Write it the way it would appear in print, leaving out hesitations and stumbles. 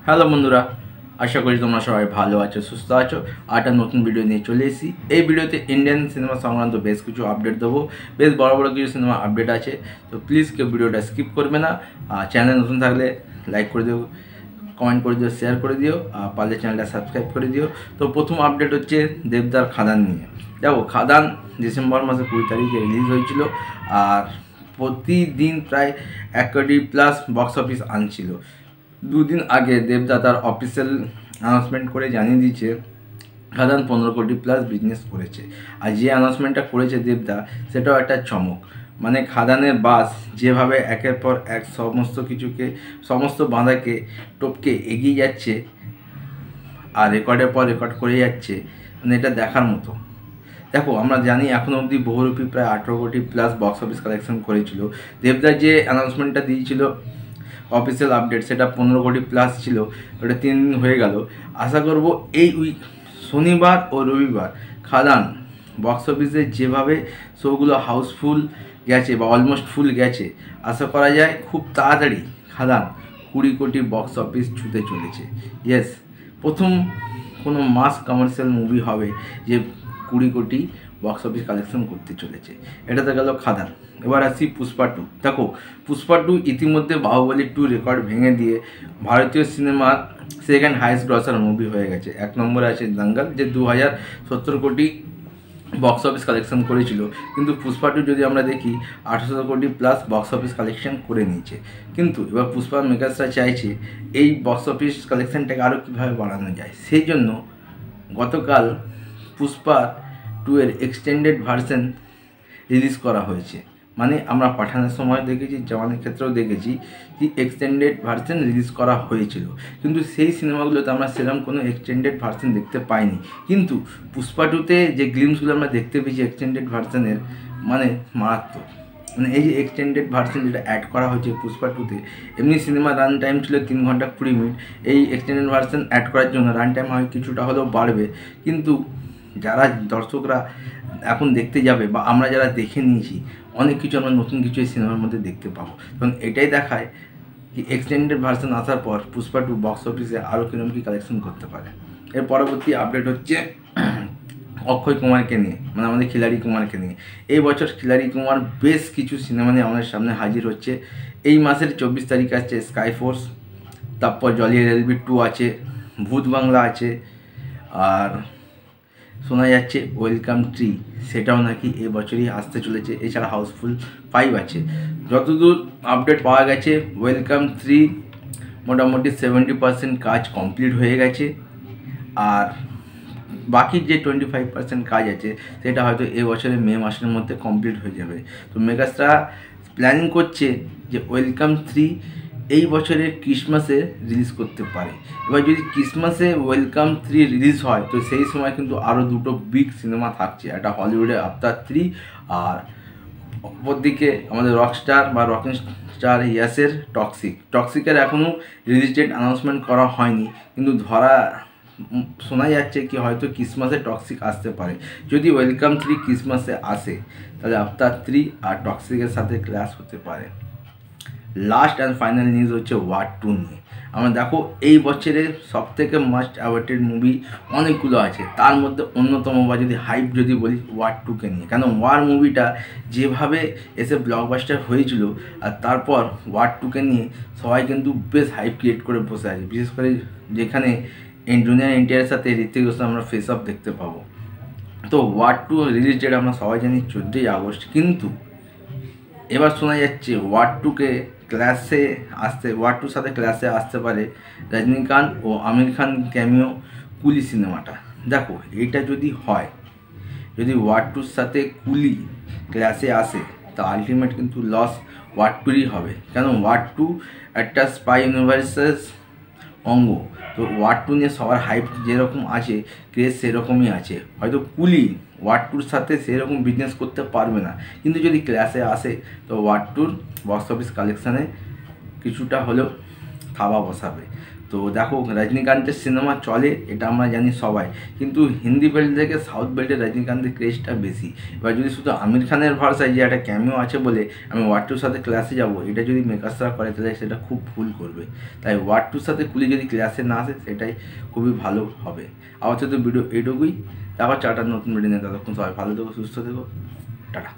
Hello বন্ধুরা, আশা করি তোমরা সবাই ভালো আছো, সুস্থ আছো। একটা নতুন ভিডিও নিয়ে চলে এসেছি। এই ভিডিওতে ইন্ডিয়ান সিনেমা সংক্রান্ত বেশ কিছু আপডেট দেবো। বেশ বড় বড় কিছু সিনেমা আপডেট আছে, তো প্লিজ কেউ ভিডিওটা স্কিপ করবে না। চ্যানেল নতুন থাকলে লাইক করে দিও, কমেন্ট করে দিও, শেয়ার করে দিও, আর পারলে চ্যানেলটা সাবস্ক্রাইব করে দিও। তো প্রথম আপডেট হচ্ছে দেবদার খাদান নিয়ে। দেখো, খাদান ডিসেম্বর মাসে 20 তারিখে রিলিজ হয়েছিল, আর প্রতিদিন প্রায় 1 কোটি প্লাস বক্স অফিস আনছিল। দুদিন আগে দেবদা তার অফিসিয়াল অ্যানাউন্সমেন্ট করে জানিয়ে দিয়েছে খাদান 15 কোটি প্লাস বিজনেস করেছে। আর যে অ্যানাউন্সমেন্টটা করেছে দেবদা, সেটাও একটা চমক। মানে খাদানের বাস যেভাবে একের পর এক সমস্ত কিছুকে, সমস্ত বাঁধাকে টপকে এগিয়ে যাচ্ছে আর রেকর্ডের পর রেকর্ড করে যাচ্ছে, মানে এটা দেখার মতো। দেখো, আমরা জানি এখনও অবধি বহুরূপী প্রায় 18 কোটি প্লাস বক্স অফিস কালেকশন করেছিল। দেবদার যে অ্যানাউন্সমেন্টটা দিয়েছিল অফিসিয়াল আপডেট, সেটা 15 কোটি প্লাস ছিল। ওটা 3 দিন হয়ে গেল। আশা করব এই উইক শনিবার ও রবিবার খাদান বক্স অফিসে যেভাবে শোগুলো হাউসফুল গেছে বা অলমোস্ট ফুল গেছে, আশা করা যায় খুব তাড়াতাড়ি খাদান 20 কোটি বক্স অফিস ছুঁতে চলেছে। ইয়েস, প্রথম কোনো মাস কমার্শিয়াল মুভি হবে যে 20 কোটি বক্স অফিস কালেকশন করতে চলেছে। এটাতে গেল খাদান। এবার আসি পুষ্পা 2। দেখো, পুষ্পা 2 ইতিমধ্যে বাহুবলী 2 রেকর্ড ভেঙে দিয়ে ভারতীয় সিনেমার সেকেন্ড হাইয়েস্ট গ্রসার মুভি হয়ে গেছে। 1 নম্বরে আছে দাঙ্গল, যে 2070 কোটি বক্স অফিস কালেকশন করেছিল। কিন্তু পুষ্পা 2 যদি আমরা দেখি 800 কোটি প্লাস বক্স অফিস কালেকশন করে নিয়েছে। কিন্তু এবার পুষ্পা মেকার্সরা চাইছে এই বক্স অফিস কালেকশনটাকে আরও কীভাবে বাড়ানো যায়। সেই জন্য গতকাল পুষ্পা 2 এর এক্সটেন্ডেড ভার্সন রিলিজ করা হয়েছে। মানে আমরা পাঠানের সময় দেখেছি, জওয়ানের ক্ষেত্রেও দেখেছি কি এক্সটেন্ডেড ভার্সন রিলিজ করা হয়েছিল, কিন্তু সেই সিনেমাগুলোতে আমরা সেরকম কোনো এক্সটেন্ডেড ভার্সন দেখতে পাইনি। কিন্তু পুষ্পা 2তে যে গ্লিমসগুলো আমরা দেখতে পেয়েছি এক্সটেন্ডেড ভার্সনের, মানে মারাত্মক। মানে এই যে এক্সটেন্ডেড ভার্সন যেটা অ্যাড করা হয়েছে পুষ্পা 2তে, এমনি সিনেমা রান টাইম ছিল 3 ঘন্টা 20 মিনিট। এই এক্সটেন্ডেড ভার্সন অ্যাড করার জন্য রান টাইম হয় কিছুটা হলেও বাড়বে। কিন্তু যারা দর্শকরা এখন দেখতে যাবে বা আমরা যারা দেখে নিয়েছি, অনেক কিছু আমরা নতুন কিছু এই সিনেমার মধ্যে দেখতে পাবো। কারণ এটাই দেখায় কি এক্সটেন্ডেড ভার্সন আসার পর পুষ্পা 2 বক্স অফিসে আরও কিরকম কী কালেকশন করতে পারে। এর পরবর্তী আপডেট হচ্ছে অক্ষয় কুমারকে নিয়ে, মানে আমাদের খিলাড়ি কুমারকে নিয়ে। এই বছর খিলাড়ি কুমার বেশ কিছু সিনেমা নিয়ে আমাদের সামনে হাজির হচ্ছে। এই মাসের 24 তারিখ আছে স্কাই ফোর্স, তারপর জলি এলএলবি 2 আছে, ভূত বাংলা আছে, আর শোনা যাচ্ছে ওয়েলকাম ট্রি, সেটাও নাকি এবছরই আসতে চলেছে। এছাড়া হাউসফুল 5 আছে। যতদূর আপডেট পাওয়া গেছে, ওয়েলকাম 3 মোটামুটি 70% কাজ কমপ্লিট হয়ে গেছে, আর বাকি যে 25% কাজ আছে সেটা হয়তো এবছরের মে মাসের মধ্যে কমপ্লিট হয়ে যাবে। তো মেগাস্টার প্ল্যানিং করছে যে ওয়েলকাম 3 এই বছরের ক্রিসমাসে রিলিজ করতে পারে। এবার যদি ক্রিসমাসে ওয়েলকাম 3 রিলিজ হয়, তো সেই সময় কিন্তু আরও দুটো বিগ সিনেমা থাকছে, একটা হলিউডের আফতার 3, আর অপরদিকে আমাদের রকস্টার বা রকিং স্টার ইয়াসের টক্সিকের এখনও রিলিজ ডেট অ্যানাউন্সমেন্ট করা হয়নি, কিন্তু শোনা যাচ্ছে কি হয়তো ক্রিসমাসে টক্সিক আসতে পারে। যদি ওয়েলকাম 3 ক্রিসমাসে আসে, তাহলে আফতার 3 আর টক্সিকের সাথে ক্ল্যাশ হতে পারে। লাস্ট অ্যান্ড ফাইনাল নিউজ হচ্ছে ওয়ার 2 নিয়ে। আমরা দেখো, এই বছরের সবথেকে মাস্ট অ্যাওয়েটেড মুভি অনেকগুলো আছে, তার মধ্যে অন্যতম বা যদি হাইপ যদি বলি ওয়ার 2কে নিয়ে। কেন ওয়ার মুভিটা যেভাবে এসে ব্লকবাস্টার হয়েছিল, আর তারপর ওয়ার 2কে নিয়ে সবাই কিন্তু বেশ হাইপ ক্রিয়েট করে বসে আছে, বিশেষ করে যেখানে জুনিয়র এনটিআরের সাথে ঋত্বিক রোশন আমরা ফেস অফ দেখতে পাবো। তো ওয়ার 2 রিলিজ ডেট আমরা সবাই জানি 14ই আগস্ট, কিন্তু এবার শোনা যাচ্ছে ওয়ার 2কে ক্লাসে আসতে, ওয়ার 2 সাথে ক্লাসে আসতে পারে রজনীকান্ত ও আমির খান ক্যামিও কুলি সিনেমাটা। দেখো, এইটা যদি হয়, যদি ওয়ার 2র সাথে কুলি ক্লাসে আসে, তা আলটিমেট কিন্তু লস ওয়ার 2রই হবে। কেন ওয়ার 2 একটা স্পাই ইউনিভার্সেস অঙ্গ। তো ওয়ার 2 নিয়ে সবার হাইপ যেরকম আছে, ক্রেজ সেরকমই আছে। হয়তো কুলি ওয়ার 2র সাথে সেরকম বিজনেস করতে পারবে না, কিন্তু যদি ক্লাসে আসে তো ওয়ার 2র বক্স অফিস কালেকশানে কিছুটা হলেও থাবা বসাবে। তো দেখো রজনীকান্তের সিনেমা চলে এটা আমরা জানি সবাই, কিন্তু হিন্দি বেল্ট থেকে সাউথ বেল্টে রজনীকান্তের ক্রেজটা বেশি। এবার যদি শুধু আমির খানের ভরসায় যে একটা ক্যামিও আছে বলে আমি ওয়ার টুর সাথে ক্লাসে যাব, এটা যদি মেকার্সরা করে তাহলে সেটা খুব ভুল করবে। তাই ওয়ার টুর সাথে কুলি যদি ক্লাসে না আসে সেটাই খুবই ভালো হবে। আপাতত ভিডিও এইটুকুই, তারপর চারটা নতুন ভিডিও নিয়ে ততক্ষণ সবাই ভালো থেকো, সুস্থ থেকো, টাটা।